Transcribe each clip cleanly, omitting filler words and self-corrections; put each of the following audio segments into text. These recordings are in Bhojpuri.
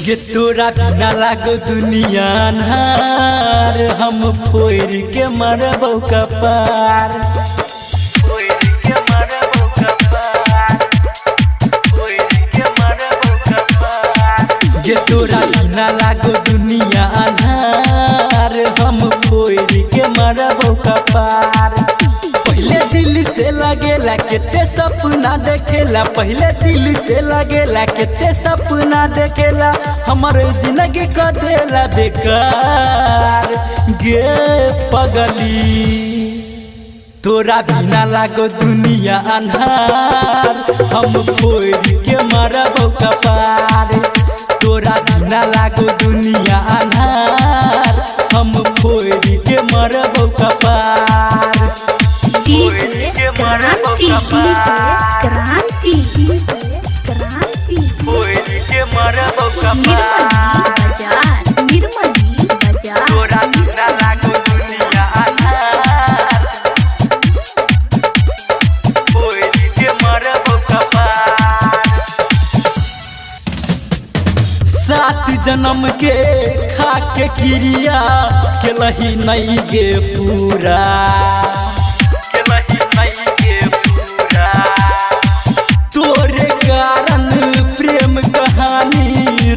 गे तोरा बिना लागो दुनिया अन्हार, हम फोड़ के मरबौ कपार, फोड़ के मरबौ कपार, फोड़ के मरबौ कपार। गे तोरा बिना लागो दुनिया अन्हार, हम फोड़ के मरबौ कपार। पहले दिल से लगेला केते सपना देखेला, पहले दिल से लगेला केते सपना देखेला, हमारे जिंदगी का देला बेकार। गे पगली तोरा बिना लागो दुनिया अन्हार, हम फोड़ के मरबौ कपार। तोरा बिना लागो दुनिया अन्हार, हम फोड़ के मरबौ कपार। DJ क्रांति, क्रांति, क्रांति। के मरबौ निर्मली बाजार, निर्मली बाजार। तोरा बिना लागो दुनिया अन्हार, फोड़ के मरबौ कपार। 7 जन्म के खा के क्रिया केलही नहीं गे पूरा, केलही नहीं गे पूरा। तोरे कारण प्रेम कहानी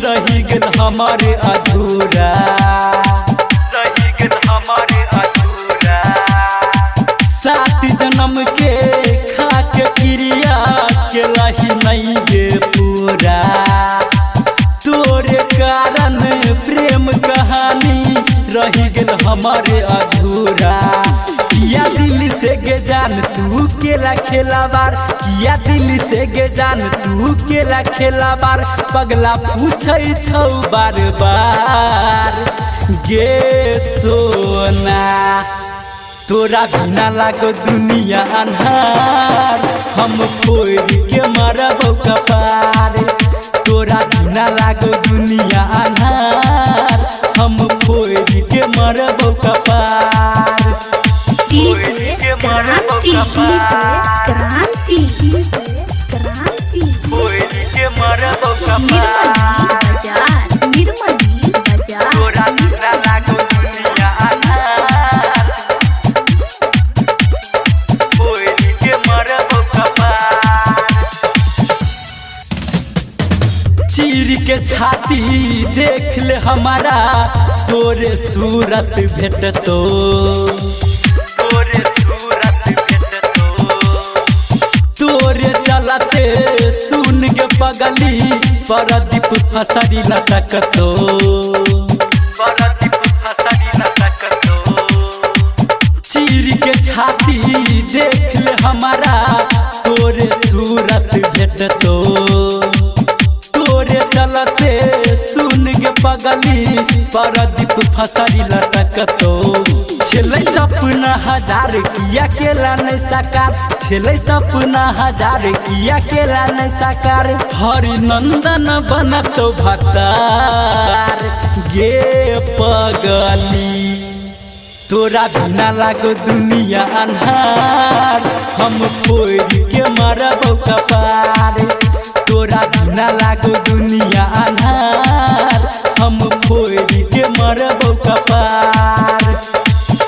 रही गेल हमारे अधूरा, रही गेल हमारे अधूरा। 7 जन्म के खा के क्रिया केलही नहीं गे पूरा। तोरे कारण प्रेम कहानी रही गेल हमारे अधूरा। किया दिल से गे जान तू केला खेलाबार, किया दिल से गे जान तू केला खेलाबार। पगला पूछै छौ बार बार, गे सोना तोरा बिना लागो दुनिया अन्हार, हम फोड़ के मरबौ कपार। तोरा बिना लागो दुनिया अन्हार, हम फोड़ के मरबौ कपार। DJ क्रांति, क्रांति, क्रांति। फोड़ के मरबौ निर्मली कपार। बाजार, निर्मली बाजार। तोरा बिना लागो दुनिया अन्हार, फोड़ के मरबौ कपार। चीर के छाती देख ले हमारा, तोरे सूरत भेटतो, तोरे सूरत भेटतो। तोरे चलते सुन के पगली परदीप फसरी लटकतो, परदीप फसरी लटकतो। चीर के छाती देख ले हमारा, तोरे सूरत भेटतो। तोरे चलते सुन के पगली परदीप फसरी लटकतो। छेलै सपना हजार किया केला नहीं साकार, छेलै सपना हजार किया केला नहीं साकार। हरि नंदन बनतो भतार, गे पगली तोरा बिना लागो दुनिया अन्हार, हम फोड़ के मरबौ कपार। तोरा बिना लागो दुनिया अन्हार, हम फोड़ के मरबौ कपार।